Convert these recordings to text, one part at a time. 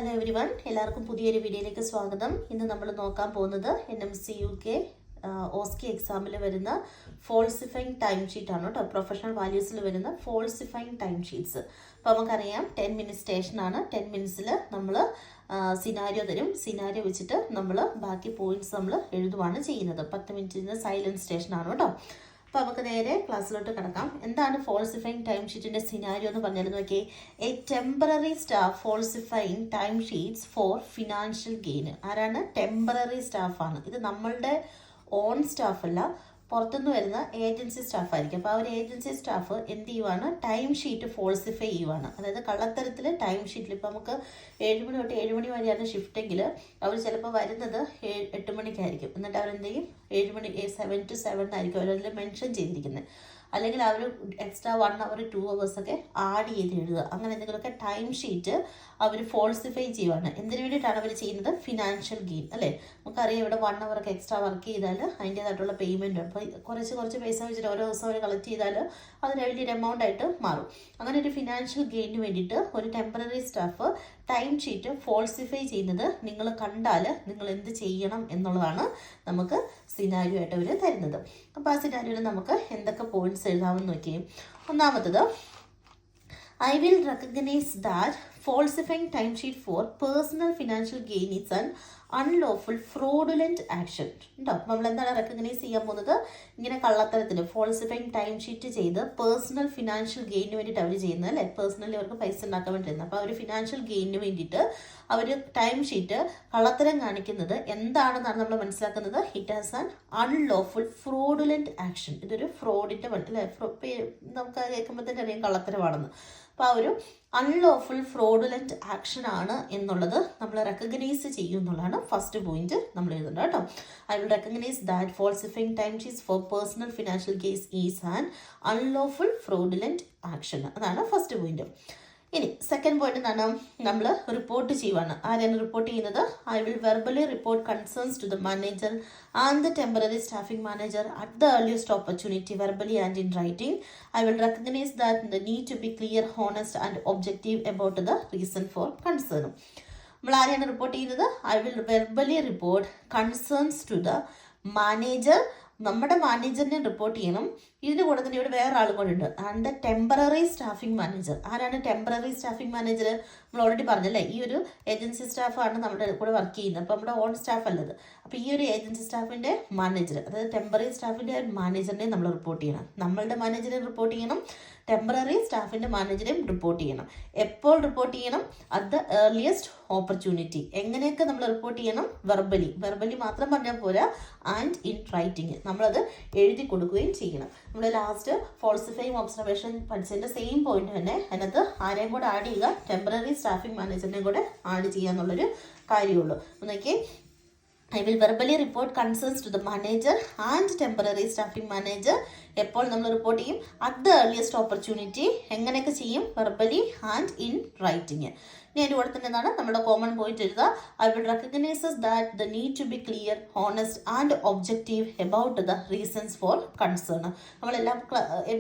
Hello every one, എല്ലാവർക്കും പുതിയൊരു വീഡിയോയിലേക്ക് സ്വാഗതം. ഇന്ന് നമ്മൾ നോക്കാൻ പോകുന്നത് NMC UK ഓസ്കി എക്സാമിൽ വരുന്ന ഫോൾസിഫൈങ് ടൈം ഷീറ്റ് ആണ് കേട്ടോ. പ്രൊഫഷണൽ വാല്യൂസിൽ വരുന്ന ഫോൾസിഫൈങ് ടൈം ഷീറ്റ്സ്. അപ്പോൾ നമുക്കറിയാം 10 മിനിറ്റ്സ് സ്റ്റേഷനാണ്. 10 മിനിറ്റ്സിൽ നമ്മൾ സിനാരിയോ തരും. സിനാരിയോ വെച്ചിട്ട് നമ്മൾ ബാക്കി പോയിന്റ്സ് നമ്മൾ എഴുതുവാണ് ചെയ്യുന്നത്. 10 മിനിറ്റിന് സൈലൻസ് സ്റ്റേഷനാണ് കേട്ടോ. അപ്പോൾ നമുക്ക് നേരെ ക്ലാസ്സിലോട്ട് കിടക്കാം. എന്താണ് ഫോൾസിഫൈങ് ടൈം ഷീറ്റിൻ്റെ സിനാരിയോ എന്ന് പറഞ്ഞാൽ നോക്കിയേ. A temporary staff falsifying time sheets for financial gain. ആരാണ്? ടെമ്പററി സ്റ്റാഫാണ്. ഇത് നമ്മളുടെ ഓൺ സ്റ്റാഫല്ല, പുറത്തുനിന്ന് വരുന്ന ഏജൻസി സ്റ്റാഫ് ആയിരിക്കും. അപ്പോൾ ആ ഒരു ഏജൻസി സ്റ്റാഫ് എന്ത് ചെയ്യുവാണ്? ടൈം ഷീറ്റ് ഫോൾസിഫൈ ചെയ്യുവാണ്. അതായത് കള്ളത്തരത്തിൽ ടൈം ഷീറ്റിൽ ഇപ്പോൾ നമുക്ക് 7 മണി തൊട്ട് 7 മണി വരെയാണ് ഷിഫ്റ്റെങ്കിൽ അവർ ചിലപ്പോൾ വരുന്നത് 8 മണിക്കായിരിക്കും. എന്നിട്ട് അവരെന്ത് ചെയ്യും? 7 മണി 7 to 7 ആയിരിക്കും അവരതിൽ മെൻഷൻ ചെയ്തിരിക്കുന്നത്. അല്ലെങ്കിൽ അവർ എക്സ്ട്രാ 1 hour 2 hours ഒക്കെ ആഡ് ചെയ്ത് എഴുതുക. അങ്ങനെ എന്തെങ്കിലുമൊക്കെ ടൈം ഷീറ്റ് അവർ ഫോൾസിഫൈ ചെയ്യുവാണ്. എന്തിനു വേണ്ടിയിട്ടാണ് അവർ ചെയ്യുന്നത്? ഫിനാൻഷ്യൽ ഗെയിൻ അല്ലേ. നമുക്കറിയാം ഇവിടെ 1 hour ഒക്കെ എക്സ്ട്രാ വർക്ക് ചെയ്താൽ അതിൻ്റേതായിട്ടുള്ള പേയ്മെൻറ്റ്. അപ്പോൾ കുറച്ച് പൈസ വെച്ചിട്ട് ഓരോ ദിവസം അവർ കളക്ട് ചെയ്താൽ അതിന് വലിയൊരു എമൗണ്ട് ആയിട്ട് മാറും. അങ്ങനെ ഒരു ഫിനാൻഷ്യൽ ഗെയിനിന് വേണ്ടിയിട്ട് ഒരു temporary staff time sheet falsify ചെയ്യുന്നത് നിങ്ങൾ കണ്ടാൽ നിങ്ങൾ എന്ത് ചെയ്യണം എന്നുള്ളതാണ് നമുക്ക് സിനാരിയോ ആയിട്ട് അവർ തരുന്നത്. അപ്പോൾ ആ സിനാരിയോയിൽ നമുക്ക് എന്തൊക്കെ പോയിന്റ്സ് എഴുതാമെന്ന് നോക്കിയും. ഒന്നാമത്തത്, I will recognize that falsifying timesheet for personal financial gain is an unlawful fraudulent action. ഉണ്ടോ? നമ്മൾ എന്താണ് റെക്കഗ്നൈസ് ചെയ്യാൻ പോകുന്നത്? ഇങ്ങനെ കള്ളത്തരത്തിൽ ഫോൾസിഫൈങ് ടൈം ഷീറ്റ് ചെയ്ത് പേഴ്സണൽ ഫിനാൻഷ്യൽ ഗെയിനിന് വേണ്ടിയിട്ട് അവർ ചെയ്യുന്നത് അല്ലേ. പേഴ്സണലി അവർക്ക് പൈസ ഉണ്ടാക്കാൻ വേണ്ടിയിരുന്നത്. അപ്പോൾ അവർ ഫിനാൻഷ്യൽ ഗെയിനിന് വേണ്ടിയിട്ട് അവർ ടൈം ഷീറ്റ് കള്ളത്തരം കാണിക്കുന്നത് എന്താണെന്നാണ് നമ്മൾ മനസ്സിലാക്കുന്നത്. It has an unlawful fraudulent action. ഇതൊരു ഫ്രോഡിൻ്റെ അല്ലേ, നമുക്ക് കേൾക്കുമ്പോൾ തന്നെ അറിയാം കള്ളത്തരമാണെന്ന്. അപ്പോൾ ആ ഒരു അൺലോഫുൾ ഫ്രോഡുലന്റ് ആക്ഷൻ ആണ് എന്നുള്ളത് നമ്മൾ റെക്കഗ്നൈസ് ചെയ്യും എന്നുള്ളതാണ് ഫസ്റ്റ് പോയിന്റ് നമ്മൾ എഴുതുന്നത് കേട്ടോ. I will recognise that falsifying time sheets for personal financial case is an unlawful fraudulent action. അതാണ് ഫസ്റ്റ് പോയിന്റ്. ഇനി സെക്കൻഡ് പോയിന്റ് എന്താണ്? നമ്മൾ റിപ്പോർട്ട് ചെയ്യുവാണ്. ആരാണ് റിപ്പോർട്ട് ചെയ്യുന്നത്? I will verbally report concerns to the manager and the temporary staffing manager at the earliest opportunity verbally and in writing. I will recognise that the need to be clear, honest and objective about the reason four concern. നമ്മൾ ആരെയാണ് report ചെയ്യുന്നത്? I will verbally report concerns to the manager. നമ്മുടെ മാനേജറിനെ report ചെയ്യണം. ഇതിൻ്റെ കൂടെ തന്നെ ഇവിടെ വേറെ ആളും കൂടെ ഉണ്ട്. And the temporary staffing manager. ആരാണ് ടെമ്പററി സ്റ്റാഫിംഗ് മാനേജർ? നമ്മൾ ഓൾറെഡി പറഞ്ഞല്ലേ, ഈ ഒരു ഏജൻസി സ്റ്റാഫാണ് നമ്മുടെ കൂടെ വർക്ക് ചെയ്യുന്നത്. അപ്പോൾ നമ്മുടെ ഓൺ സ്റ്റാഫ് അല്ലത്. അപ്പോൾ ഈ ഒരു ഏജൻസി സ്റ്റാഫിൻ്റെ മാനേജർ, അതായത് ടെമ്പററി സ്റ്റാഫിൻ്റെ മാനേജറിനെ നമ്മൾ റിപ്പോർട്ട് ചെയ്യണം. നമ്മളുടെ മാനേജറെ റിപ്പോർട്ട് ചെയ്യണം, ടെമ്പററി സ്റ്റാഫിൻ്റെ മാനേജറെയും റിപ്പോർട്ട് ചെയ്യണം. എപ്പോൾ റിപ്പോർട്ട് ചെയ്യണം? At the earliest opportunity. എങ്ങനെയൊക്കെ നമ്മൾ റിപ്പോർട്ട് ചെയ്യണം? വെർബലി മാത്രം പറഞ്ഞാൽ പോരാ, ആൻഡ് ഇൻ റൈറ്റിംഗ്. നമ്മളത് എഴുതി കൊടുക്കുകയും ചെയ്യണം. നമ്മൾ ലാസ്റ്റ് ഫോൾസിഫൈങ് ഒബ്സർവേഷൻ പഠിച്ചതിൻ്റെ സെയിം പോയിന്റ് തന്നെ അതിനകത്ത് ആരെയും കൂടെ ആഡ് ചെയ്യുക? ടെമ്പററി സ്റ്റാഫിംഗ് മാനേജറിനെ കൂടെ ആഡ് ചെയ്യുക എന്നുള്ളൊരു കാര്യമുള്ളൂ. നോക്കി, I will verbally report concerns to the manager and temporary staffing manager. എപ്പോൾ നമ്മൾ റിപ്പോർട്ട് ചെയ്യും? At the earliest opportunity. എങ്ങനെയൊക്കെ ചെയ്യും? Verbally and in writing. ഇനി അതിൻ്റെ കൂടെ തന്നെ എന്താണ് നമ്മുടെ കോമൺ പോയിന്റ് എഴുതുക? I will recognises that the need to be clear, honest and objective about the reasons for concern. നമ്മളെല്ലാം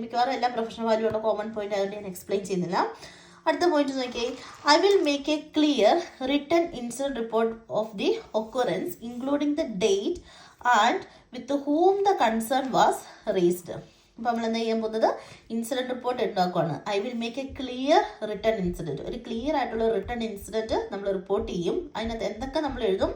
മിക്കവാറും എല്ലാ പ്രൊഫഷണൽ വാല്യൂള്ള കോമൺ പോയിന്റ് ആയതുകൊണ്ട് ഞാൻ എക്സ്പ്ലെയിൻ ചെയ്യുന്നില്ല. അടുത്ത പോയിന്റ് നോക്കിയേ. I will make A clear written incident report of the occurrence including the date and with whom the concern was raised. അപ്പോൾ നമ്മൾ എന്താ ചെയ്യാൻ പോകുന്നത്? ഇൻസിഡന്റ് റിപ്പോർട്ട് ഉണ്ടാക്കുകയാണ്. I will make A clear written incident. ഒരു clear ആയിട്ടുള്ള written incident നമ്മൾ report ചെയ്യും. അതിനകത്ത് എന്തൊക്കെ നമ്മൾ എഴുതും?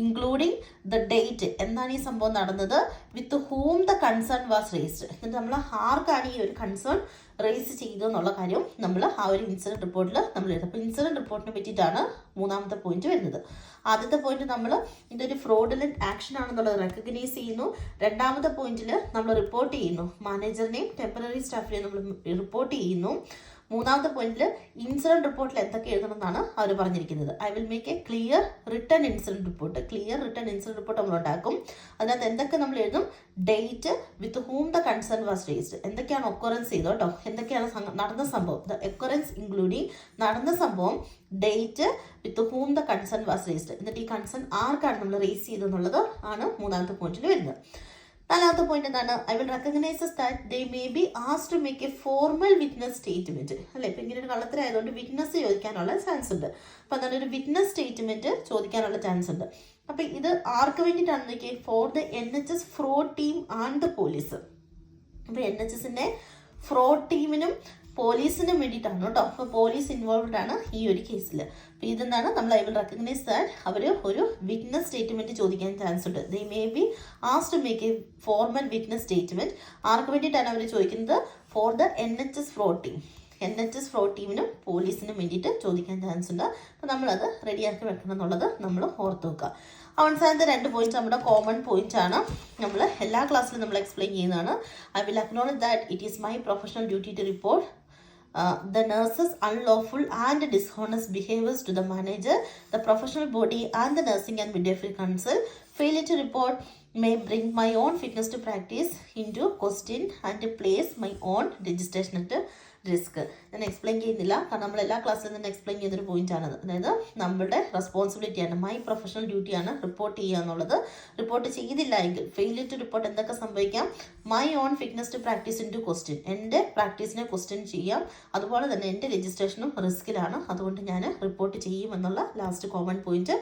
ഇൻക്ലൂഡിങ് ദ ഡേറ്റ്, എന്താണ് ഈ സംഭവം നടന്നത്, with whom the concern was raised. എന്നിട്ട് നമ്മൾ ആർക്കാണ് ഈ ഒരു കൺസേൺ റേസ് ചെയ്തു എന്നുള്ള കാര്യം നമ്മൾ ആ ഒരു ഇൻസിഡന്റ് റിപ്പോർട്ടിൽ നമ്മൾ എഴുതും. അപ്പോൾ ഇൻസിഡന്റ് റിപ്പോർട്ടിനെ പറ്റിയിട്ടാണ് മൂന്നാമത്തെ പോയിന്റ് വരുന്നത്. ആദ്യത്തെ പോയിന്റ് നമ്മൾ ഇതൊരു ഫ്രോഡുലന്റ് ആക്ഷൻ ആണെന്നുള്ളത് റെക്കഗ്നൈസ് ചെയ്യുന്നു. രണ്ടാമത്തെ പോയിന്റിൽ നമ്മൾ റിപ്പോർട്ട് ചെയ്യുന്നു, മാനേജറിനെയും ടെമ്പററി സ്റ്റാഫിനെയും നമ്മൾ റിപ്പോർട്ട് ചെയ്യുന്നു. മൂന്നാമത്തെ പോയിന്റിൽ ഇൻസിഡന്റ് റിപ്പോർട്ടിൽ എന്തൊക്കെ എഴുതണം എന്നാണ് അവർ പറഞ്ഞിരിക്കുന്നത്. I will make A clear written incident report. Clear written incident report നമ്മൾ ഉണ്ടാക്കും. അതിനകത്ത് എന്തൊക്കെ നമ്മൾ എഴുതും? Date, with whom the concern was raised. എന്തൊക്കെയാണ് ഒക്കറൻസ് ചെയ്തോ കേട്ടോ, എന്തൊക്കെയാണ് നടന്ന സംഭവം. ദ ഒക്കറൻസ് ഇൻക്ലൂഡിങ് നടന്ന സംഭവം, date, with whom the concern was raised. എന്നിട്ട് ഈ കൺസേൺ ആർക്കാണ് നമ്മൾ റേസ് ചെയ്തെന്നുള്ളത് ആണ് മൂന്നാമത്തെ പോയിന്റിൽ വരുന്നത്. നാലാമത്തെ പോയിന്റ് എന്താണ്? I will recognises that they may be asked to make a formal witness statement. അല്ലെ, ഇപ്പൊ ഇങ്ങനെ ഒരു കള്ളത്തരായതുകൊണ്ട് വിറ്റ്നസ് ചോദിക്കാനുള്ള ചാൻസ് ഉണ്ട്. അപ്പൊ എന്താണ്, ഒരു വിറ്റ്നസ് സ്റ്റേറ്റ്മെന്റ് ചോദിക്കാനുള്ള ചാൻസ് ഉണ്ട്. അപ്പൊ ഇത് ആർക്ക് വേണ്ടിയിട്ടാണ് നോക്കിയേ? Four the NHS fraud team and the police. അപ്പൊ NHSന്റെ ഫ്രോഡ് ടീമിനും പോലീസിനും വേണ്ടിയിട്ടാണ് കേട്ടോ. അപ്പോൾ പോലീസ് ഇൻവോൾവ്ഡ് ആണ് ഈ ഒരു കേസിൽ. അപ്പോൾ ഇതെന്താണ്, നമ്മൾ ഐ വിൽ റെക്കഗ്നൈസ് ദാറ്റ് അവർ ഒരു വിറ്റ്നസ് സ്റ്റേറ്റ്മെന്റ് ചോദിക്കാൻ ചാൻസ് ഉണ്ട്. They may be asked to make a formal witness statement. ആർക്ക് വേണ്ടിയിട്ടാണ് അവർ ചോദിക്കുന്നത്? For the NHS fraud team. NHS fraud ടീമിനും പോലീസിനും വേണ്ടിയിട്ട് ചോദിക്കാൻ ചാൻസ് ഉണ്ട്. അപ്പോൾ നമ്മളത് റെഡിയാക്കി വെക്കണം എന്നുള്ളത് നമ്മൾ ഓർത്ത് വെക്കുക. അവസാനത്തെ 2 പോയിന്റ്സ് നമ്മുടെ കോമൺ പോയിന്റ് ആണ്. നമ്മൾ എല്ലാ ക്ലാസ്സിലും നമ്മൾ എക്സ്പ്ലെയിൻ ചെയ്യുന്നതാണ്. I will acknowledge that it is my professional duty to report the nurses' unlawful and dishonest behaviors to the manager, the professional body and the nursing and midwifery council. Failure to report may bring my own fitness to practice into question and place my own registration at risk. ഞാൻ explain ചെയ്യുന്നില്ല, കാരണം നമ്മൾ എല്ലാ ക്ലാസ്സിലും തന്നെ explain ചെയ്തൊരു point ആണത്. അതായത് നമ്മുടെ റെസ്പോൺസിബിലിറ്റിയാണ്, മൈ പ്രൊഫഷണൽ ഡ്യൂട്ടിയാണ് റിപ്പോർട്ട് ചെയ്യുക എന്നുള്ളത്. റിപ്പോർട്ട് ചെയ്തില്ല എങ്കിൽ ഫെയിലിയർ ടു റിപ്പോർട്ട് എന്തൊക്കെ സംഭവിക്കാം? My own fitness to practise in to question, എൻ്റെ പ്രാക്ടീസിനെ ക്വസ്റ്റ്യൻ ചെയ്യാം. അതുപോലെ തന്നെ എൻ്റെ രജിസ്ട്രേഷനും റിസ്കിലാണ്. അതുകൊണ്ട് ഞാൻ റിപ്പോർട്ട് ചെയ്യുമെന്നുള്ള ലാസ്റ്റ് കോമൺ പോയിന്റ്.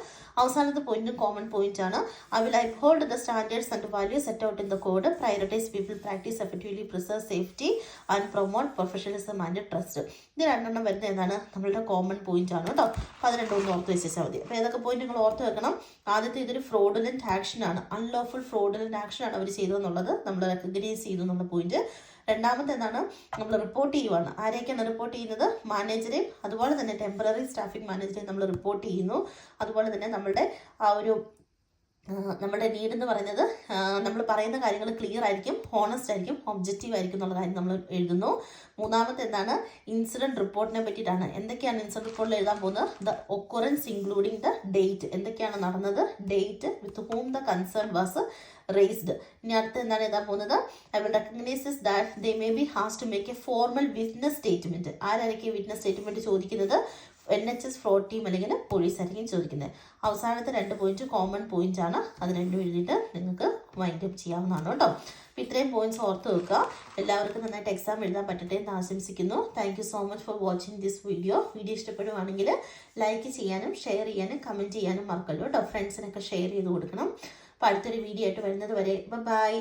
അവസാനത്തെ പോയിന്റും കോമൺ പോയിന്റ് ആണ്. I will uphold the standards and values set out in the code, prioritise people practise effectively, preserve safety and promote professionalism and trust. ഇത് 2 വരുന്നത് എന്താണ്? നമ്മളുടെ കോമൺ പോയിന്റ് ആണ് കേട്ടോ. അപ്പോൾ അത് 2 ഓർത്ത് വെച്ചാൽ മതി. അപ്പോൾ ഏതൊക്കെ പോയിന്റ് നിങ്ങൾ ഓർത്ത് വെക്കണം? ആദ്യത്തെ ഇതൊരു ഫ്രോഡുലന്റ് ആക്ഷൻ ആണ്, അൺലോഫുൾ ഫ്രോഡുലന്റ് ആക്ഷൻ ആണ് അവർ ചെയ്തതെന്നുള്ളത് നമ്മൾ റെക്കഗ്നൈസ് ചെയ്തു എന്നുള്ള പോയിന്റ്. രണ്ടാമത്തെ എന്താണ്? നമ്മൾ റിപ്പോർട്ട് ചെയ്യുവാണ്. ആരെയൊക്കെയാണ് റിപ്പോർട്ട് ചെയ്യുന്നത്? മാനേജരെയും അതുപോലെ തന്നെ ടെമ്പററി സ്റ്റാഫിംഗ് മാനേജരെയും നമ്മൾ റിപ്പോർട്ട് ചെയ്യുന്നു. അതുപോലെ തന്നെ നമ്മളുടെ ആ ഒരു നമ്മുടെ നീഡ് എന്ന് പറയുന്നത് നമ്മൾ പറയുന്ന കാര്യങ്ങൾ ക്ലിയർ ആയിരിക്കും, ഹോണസ്റ്റ് ആയിരിക്കും, ഒബ്ജക്റ്റീവ് ആയിരിക്കും എന്നുള്ള കാര്യം നമ്മൾ എഴുതുന്നു. മൂന്നാമത്തെ എന്താണ്? ഇൻസിഡൻറ്റ് റിപ്പോർട്ടിനെ പറ്റിയിട്ടാണ്. എന്തൊക്കെയാണ് ഇൻസിഡൻറ്റ് റിപ്പോർട്ടിൽ എഴുതാൻ പോകുന്നത്? The occurrence including the date, എന്തൊക്കെയാണ് നടന്നത്, date, with whom the concern was raised. ഇനി അടുത്ത് എന്താണ് എഴുതാൻ പോകുന്നത്? I will recognises that they may be has to make a formal witness statement. ആരായിരിക്കും വിറ്റ്നസ് സ്റ്റേറ്റ്മെന്റ് ചോദിക്കുന്നത്? NHS ഫ്രോഡ് ടീം അല്ലെങ്കിൽ പോലീസ് ആയിരിക്കും ചോദിക്കുന്നത്. അവസാനത്തെ 2 പോയിന്റ് കോമൺ പോയിന്റ് ആണ്. അത് 2 എഴുതിയിട്ട് നിങ്ങൾക്ക് വൈൻഡ് അപ്പ് ചെയ്യാവുന്നതാണ് കേട്ടോ. അപ്പോൾ ഇത്രയും പോയിന്റ്സ് ഓർത്ത് വെക്കുക. എല്ലാവർക്കും നന്നായിട്ട് എക്സാം എഴുതാൻ പറ്റട്ടെ എന്ന് ആശംസിക്കുന്നു. Thank you so much for watching this video. Video ഇഷ്ടപ്പെടുവാണെങ്കിൽ ലൈക്ക് ചെയ്യാനും ഷെയർ ചെയ്യാനും കമൻറ്റ് ചെയ്യാനും മറക്കല്ലോ കേട്ടോ. ഫ്രണ്ട്സിനൊക്കെ ഷെയർ ചെയ്ത് കൊടുക്കണം. അപ്പോൾ അടുത്തൊരു വീഡിയോ ആയിട്ട് വരുന്നത് വരെ ബൈ.